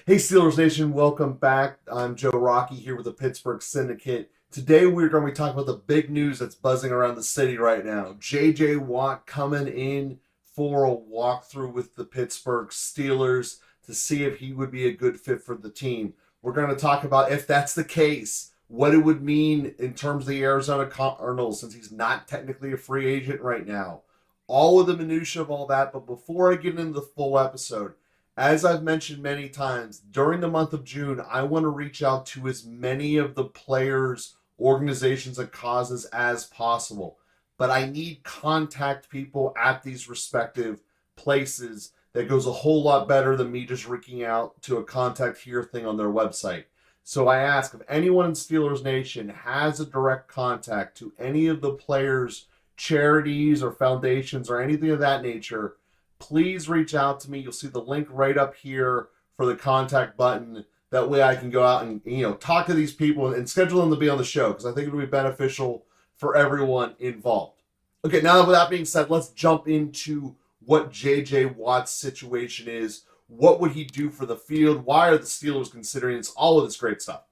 Hey Steelers Nation, welcome back. I'm Joe Rockey here with the Pittsburgh Syndicate. Today we're going to be talking about the big news that's buzzing around the city right now. J.J. Watt coming in for a walkthrough with the Pittsburgh Steelers to see if he would be a good fit for the team. We're going to talk about if that's the case, what it would mean in terms of the Arizona Cardinals since he's not technically a free agent right now. All of the minutiae of all that, but before I get into the full episode, as I've mentioned many times, during the month of June, I want to reach out to as many of the players, organizations, and causes as possible. But I need contact people at these respective places. That goes a whole lot better than me just reaching out to a contact here thing on their website. So I ask if anyone in Steelers Nation has a direct contact to any of the players' charities or foundations or anything of that nature, please reach out to me. You'll see the link right up here for the contact button. That way I can go out and talk to these people and schedule them to be on the show because I think it'll be beneficial for everyone involved. Okay, now with that being said, let's jump into what J.J. Watt's situation is. What would he do for the field? Why are the Steelers considering this? All of this great stuff.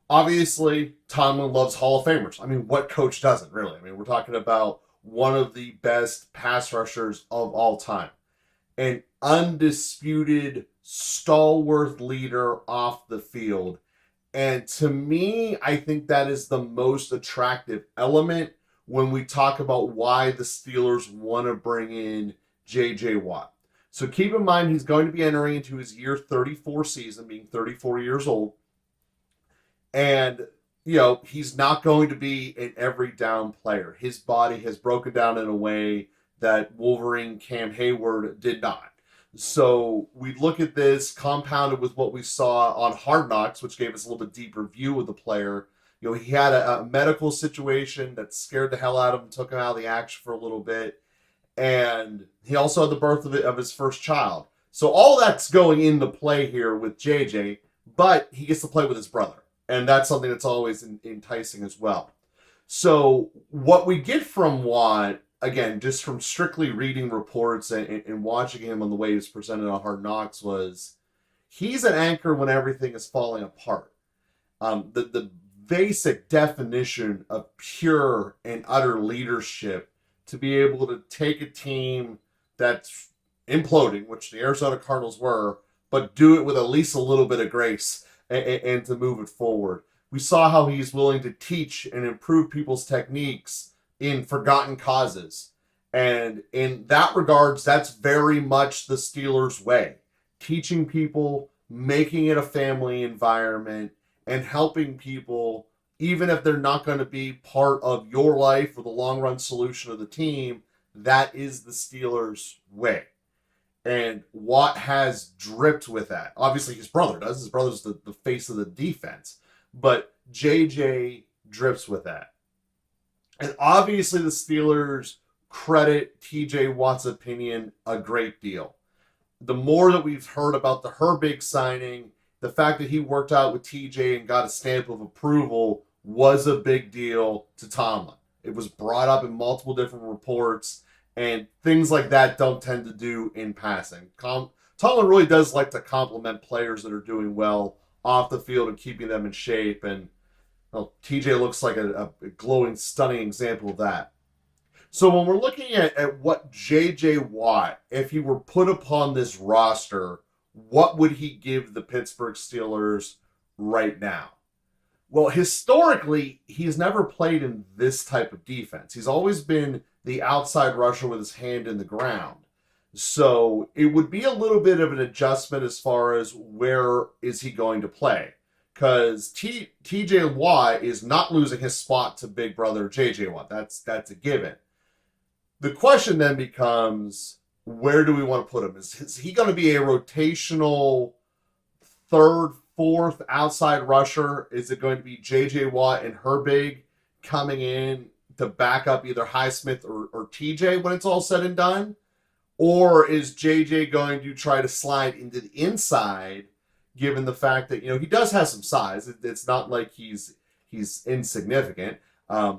Obviously, Tomlin loves Hall of Famers. I mean, what coach doesn't, really? I mean, we're talking about one of the best pass rushers of all time. An undisputed stalwart leader off the field. And to me, I think that is the most attractive element when we talk about why the Steelers want to bring in J.J. Watt. So keep in mind, he's going to be entering into his year 34 season, being 34 years old. And he's not going to be an every down player. His body has broken down in a way that Wolverine Cam Hayward did not. So we look at this compounded with what we saw on Hard Knocks, which gave us a little bit deeper view of the player. He had a medical situation that scared the hell out of him, took him out of the action for a little bit. And he also had the birth of his first child. So all that's going into play here with JJ, but he gets to play with his brother. And that's something that's always enticing as well. So what we get from Watt, again, just from strictly reading reports and watching him on the way he was presented on Hard Knocks, was he's an anchor when everything is falling apart. The basic definition of pure and utter leadership to be able to take a team that's imploding, which the Arizona Cardinals were, but do it with at least a little bit of grace and to move it forward. We saw how he's willing to teach and improve people's techniques in forgotten causes. And in that regards, that's very much the Steelers' way. Teaching people, making it a family environment, and helping people, even if they're not going to be part of your life or the long-run solution of the team, that is the Steelers' way. And Watt has dripped with that. Obviously, his brother does. His brother's the face of the defense. But JJ drips with that. And obviously, the Steelers credit TJ Watt's opinion a great deal. The more that we've heard about the Herbig signing, the fact that he worked out with TJ and got a stamp of approval was a big deal to Tomlin. It was brought up in multiple different reports. And things like that don't tend to do in passing. Tomlin really does like to compliment players that are doing well off the field and keeping them in shape. And TJ looks like a glowing, stunning example of that. So when we're looking at what J.J. Watt, if he were put upon this roster, what would he give the Pittsburgh Steelers right now? Well, historically, he's never played in this type of defense. He's always been the outside rusher with his hand in the ground. So it would be a little bit of an adjustment as far as where is he going to play. Because TJ Watt is not losing his spot to big brother JJ Watt. That's a given. The question then becomes, where do we want to put him? Is he going to be a rotational third, fourth outside rusher? Is it going to be JJ Watt and Herbig coming in to back up either Highsmith or TJ when it's all said and done? Or is JJ going to try to slide into the inside, given the fact that, he does have some size? It's not like he's insignificant. We're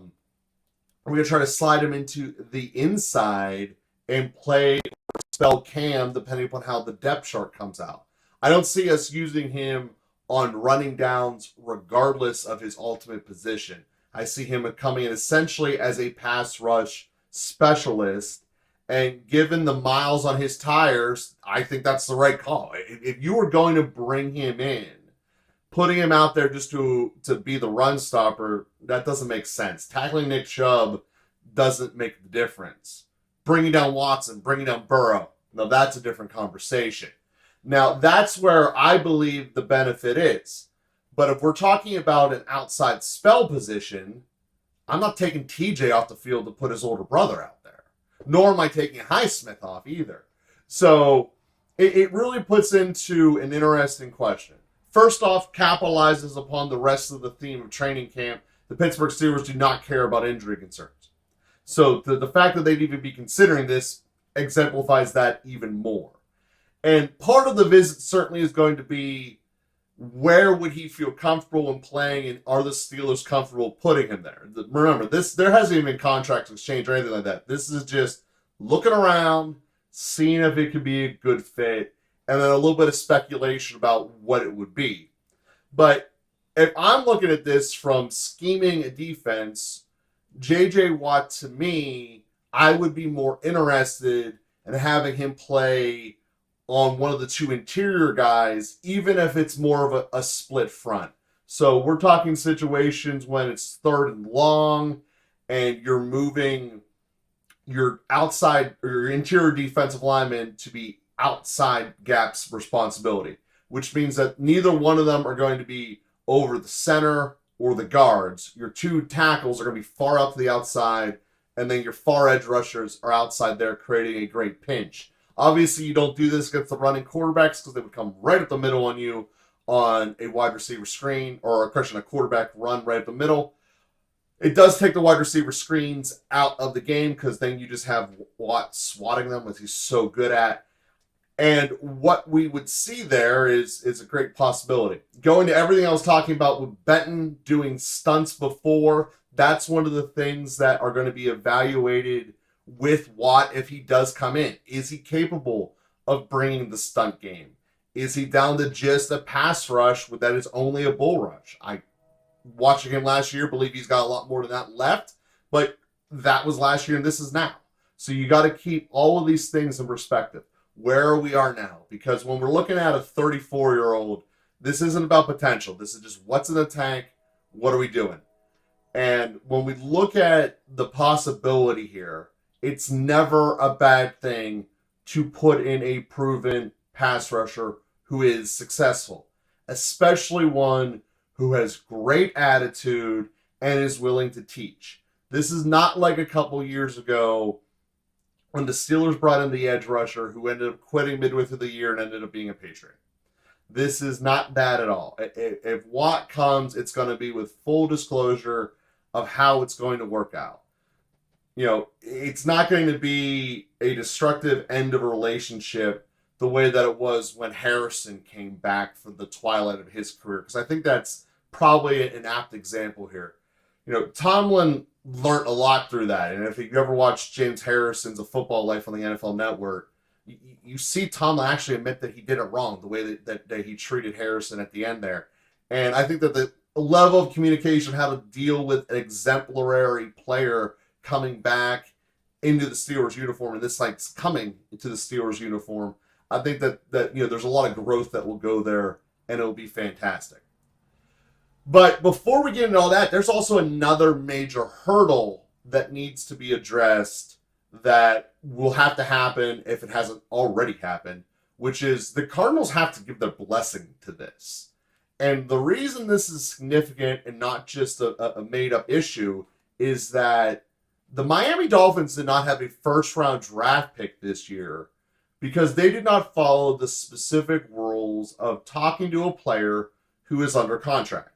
going to try to slide him into the inside and play or spell Cam, depending upon how the depth chart comes out. I don't see us using him on running downs regardless of his ultimate position. I see him coming in essentially as a pass rush specialist, and given the miles on his tires, I think that's the right call. If you were going to bring him in, putting him out there just to be the run stopper, that doesn't make sense. Tackling Nick Chubb doesn't make the difference. Bringing down Watson, bringing down Burrow, now that's a different conversation. Now, that's where I believe the benefit is. But if we're talking about an outside spell position, I'm not taking TJ off the field to put his older brother out there. Nor am I taking Highsmith off either. So it really puts into an interesting question. First off, capitalizes upon the rest of the theme of training camp. The Pittsburgh Steelers do not care about injury concerns. So the fact that they'd even be considering this exemplifies that even more. And part of the visit certainly is going to be, where would he feel comfortable in playing, and are the Steelers comfortable putting him there? Remember, there hasn't even been contract exchange or anything like that. This is just looking around, seeing if it could be a good fit, and then a little bit of speculation about what it would be. But if I'm looking at this from scheming a defense, J.J. Watt, to me, I would be more interested in having him play on one of the two interior guys, even if it's more of a split front. So we're talking situations when it's 3rd and long and you're moving your outside or your interior defensive lineman to be outside gaps responsibility, which means that neither one of them are going to be over the center or the guards. Your two tackles are going to be far up to the outside, and then your far edge rushers are outside there, creating a great pinch. Obviously, you don't do this against the running quarterbacks because they would come right up the middle on you on a wide receiver screen, or a quarterback run right up the middle. It does take the wide receiver screens out of the game because then you just have Watt swatting them, which he's so good at. And what we would see there is a great possibility. Going to everything I was talking about with Benton doing stunts before, that's one of the things that are going to be evaluated with Watt if he does come in. Is he capable of bringing the stunt game? Is he down to just a pass rush that is only a bull rush? I, watching him last year, believe he's got a lot more than that left, but that was last year and this is now. So you got to keep all of these things in perspective. Where we are now, because when we're looking at a 34-year-old, this isn't about potential. This is just what's in the tank, what are we doing? And when we look at the possibility here, it's never a bad thing to put in a proven pass rusher who is successful, especially one who has great attitude and is willing to teach. This is not like a couple years ago when the Steelers brought in the edge rusher who ended up quitting midway through the year and ended up being a Patriot. This is not that at all. If Watt comes, it's going to be with full disclosure of how it's going to work out. You know, it's not going to be a destructive end of a relationship the way that it was when Harrison came back from the twilight of his career, because I think that's probably an apt example here. You know, Tomlin learned a lot through that. And if you ever watched James Harrison's A Football Life on the NFL Network, you see Tomlin actually admit that he did it wrong, the way that he treated Harrison at the end there. And I think that the level of communication, how to deal with an exemplary player coming back into the Steelers uniform, and this like coming into the Steelers uniform, I think that you know, there's a lot of growth that will go there, and it'll be fantastic. But before we get into all that, there's also another major hurdle that needs to be addressed that will have to happen if it hasn't already happened, which is the Cardinals have to give their blessing to this. And the reason this is significant and not just a made-up issue is that the Miami Dolphins did not have a first-round draft pick this year because they did not follow the specific rules of talking to a player who is under contract.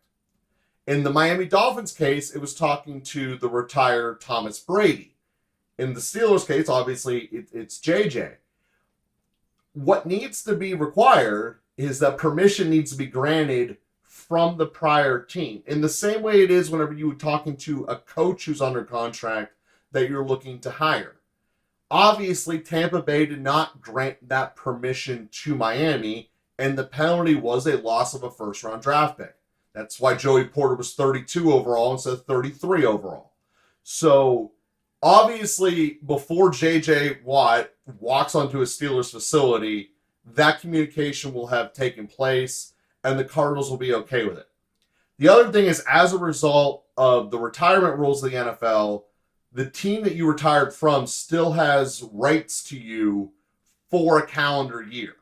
In the Miami Dolphins case, it was talking to the retired Thomas Brady. In the Steelers case, obviously, it's JJ. What needs to be required is that permission needs to be granted from the prior team. In the same way it is whenever you were talking to a coach who's under contract that you're looking to hire. Obviously, Tampa Bay did not grant that permission to Miami, And the penalty was a loss of a first-round draft pick. That's why Joey Porter was 32 overall instead of 33 overall. So, obviously, before J.J. Watt walks onto a Steelers facility, that communication will have taken place, and the Cardinals will be okay with it. The other thing is, as a result of the retirement rules of the NFL, the team that you retired from still has rights to you for a calendar year.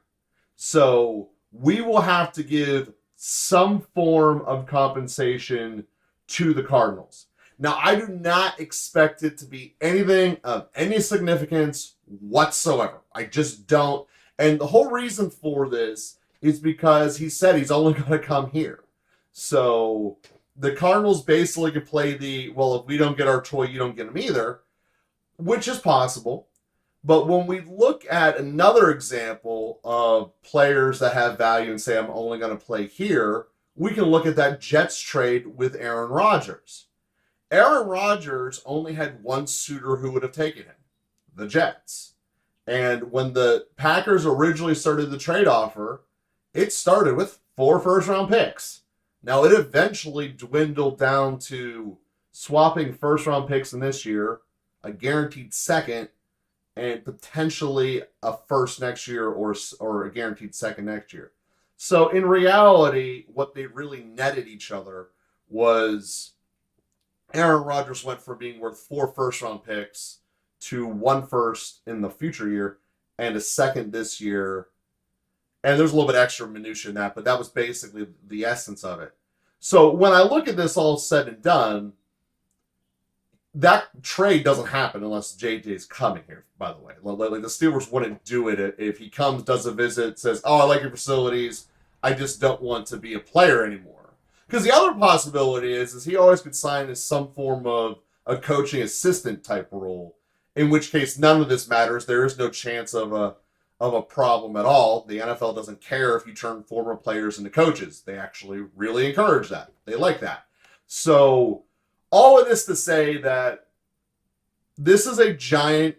So we will have to give some form of compensation to the Cardinals. Now, I do not expect it to be anything of any significance whatsoever. I just don't. And the whole reason for this is because he said he's only going to come here. So the Cardinals basically could play the, well, if we don't get our toy, you don't get them either, which is possible. But when we look at another example of players that have value and say, I'm only going to play here, we can look at that Jets trade with Aaron Rodgers. Aaron Rodgers only had one suitor who would have taken him, the Jets. And when the Packers originally started the trade offer, it started with 4 first-round picks. Now, it eventually dwindled down to swapping first-round picks in this year, a guaranteed second, and potentially a first next year or a guaranteed second next year. So in reality, what they really netted each other was Aaron Rodgers went from being worth 4 first-round picks to 1 first in the future year and a second this year. And there's a little bit extra minutia in that, but that was basically the essence of it. So when I look at this all said and done, that trade doesn't happen unless JJ's coming here, by the way. Like the Steelers wouldn't do it if he comes, does a visit, says, oh, I like your facilities, I just don't want to be a player anymore. Because the other possibility is he always could sign as some form of a coaching assistant type role, in which case none of this matters. There is no chance of a problem at all. The NFL doesn't care if you turn former players into coaches. They actually really encourage that. They like that. So all of this to say that this is a giant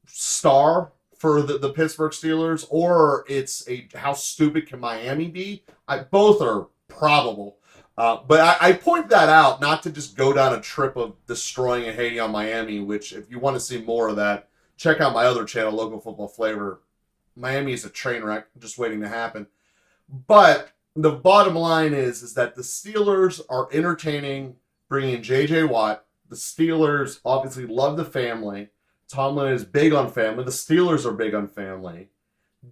star for the Pittsburgh Steelers, or it's a how stupid can Miami be? Both are probable. But I point that out not to just go down a trip of destroying and hating on Miami, which if you want to see more of that, check out my other channel, Local Football Flavor. Miami is a train wreck, just waiting to happen. But the bottom line is that the Steelers are entertaining bringing in J.J. Watt. The Steelers obviously love the family. Tomlin is big on family. The Steelers are big on family.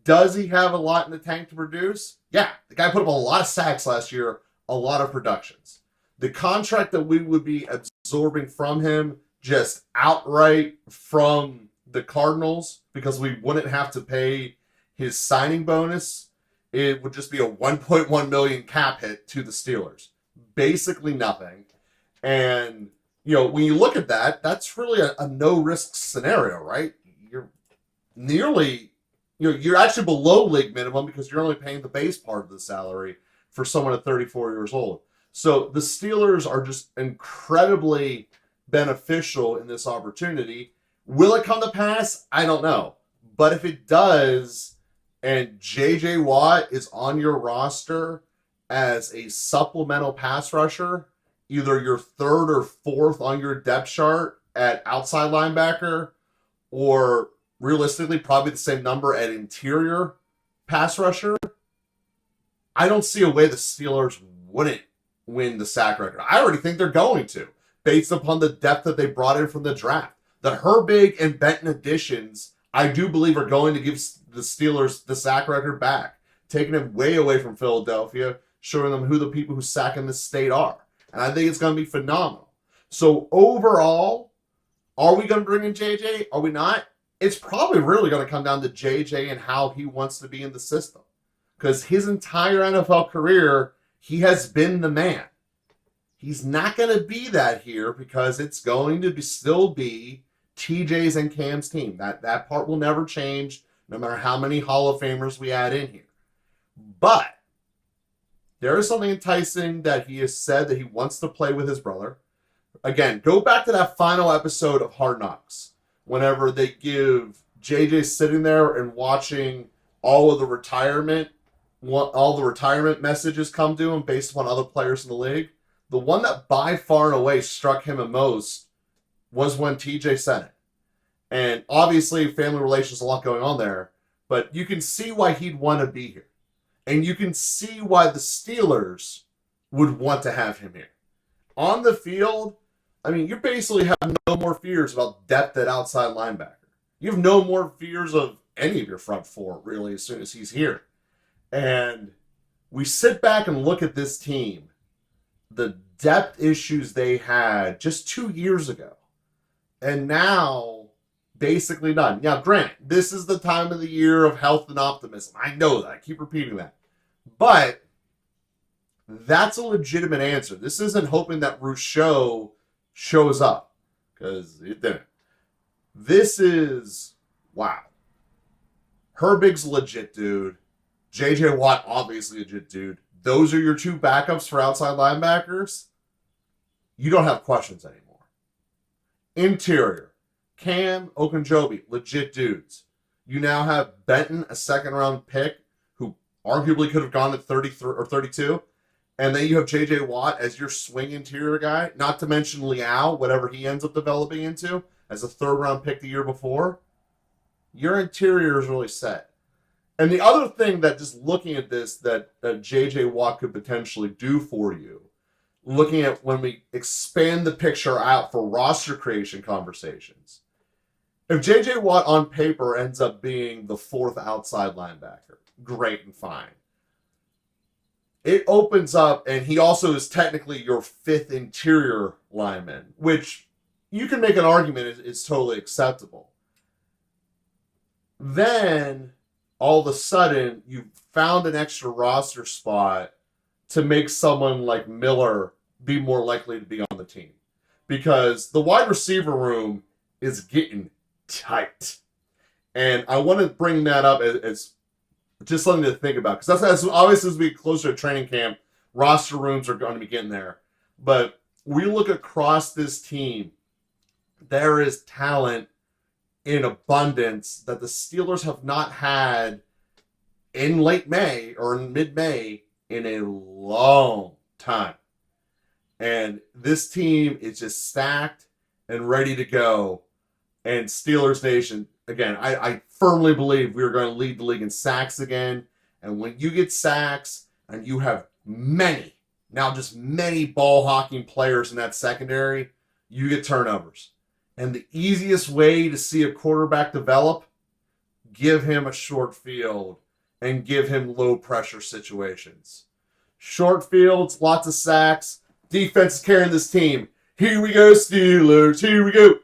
Does he have a lot in the tank to produce? Yeah, the guy put up a lot of sacks last year, a lot of productions. The contract that we would be absorbing from him just outright from the Cardinals, because we wouldn't have to pay his signing bonus, it would just be a $1.1 million cap hit to the Steelers. Basically nothing. And, you know, when you look at that, that's really a no-risk scenario, right? You're nearly, you're actually below league minimum because you're only paying the base part of the salary for someone at 34 years old. So the Steelers are just incredibly beneficial in this opportunity. Will it come to pass? I don't know. But if it does, and J.J. Watt is on your roster as a supplemental pass rusher, either your 3rd or 4th on your depth chart at outside linebacker, or realistically probably the same number at interior pass rusher, I don't see a way the Steelers wouldn't win the sack record. I already think they're going to, based upon the depth that they brought in from the draft. The Herbig and Benton additions, I do believe, are going to give the Steelers the sack record back, taking it way away from Philadelphia, showing them who the people who sack in this state are. And I think it's going to be phenomenal. So overall, are we going to bring in JJ? Are we not? It's probably really going to come down to JJ and how he wants to be in the system. Because his entire NFL career, he has been the man. He's not going to be that here because it's going to still be TJ's and Cam's team. That part will never change, no matter how many Hall of Famers we add in here. But there is something enticing that he has said that he wants to play with his brother. Again, go back to that final episode of Hard Knocks, whenever they give JJ sitting there and watching all of the retirement all the retirement messages come to him based upon other players in the league, the one that by far and away struck him the most was when TJ sent it. And obviously, family relations, a lot going on there, but you can see why he'd want to be here. And you can see why the Steelers would want to have him here. On the field, I mean, you basically have no more fears about depth at outside linebacker. You have no more fears of any of your front four, really, as soon as he's here. And we sit back and look at this team, the depth issues they had just 2 years ago. And now, basically none. Now, granted, this is the time of the year of health and optimism. I know that. I keep repeating that. But that's a legitimate answer. This isn't hoping that Rousseau shows up, because it didn't. This is, wow. Herbig's legit, dude. J.J. Watt, obviously legit, dude. Those are your two backups for outside linebackers. You don't have questions anymore. Interior, Cam, Ogunjobi, legit dudes. You now have Benton, a second-round pick, who arguably could have gone at 33 or 32. And then you have J.J. Watt as your swing interior guy, not to mention Liao, whatever he ends up developing into, as a third-round pick the year before. Your interior is really set. And the other thing that just looking at this that J.J. Watt could potentially do for you, looking at when we expand the picture out for roster creation conversations, if J.J. Watt on paper ends up being the fourth outside linebacker, great and fine. It opens up, and he also is technically your fifth interior lineman, which you can make an argument is totally acceptable. Then, all of a sudden, you found an extra roster spot to make someone like Miller be more likely to be on the team. Because the wide receiver room is getting tight. And I want to bring that up as just something to think about. Because that's obviously as we get closer to training camp, roster rooms are going to be getting there. But we look across this team, there is talent in abundance that the Steelers have not had in late May or in mid-May in a long time. And this team is just stacked and ready to go. And Steelers Nation, again, I firmly believe we are going to lead the league in sacks again. And when you get sacks and you have many ball hawking players in that secondary, you get turnovers. And the easiest way to see a quarterback develop, give him a short field and give him low pressure situations. Short fields, lots of sacks. Defense is carrying this team. Here we go, Steelers. Here we go.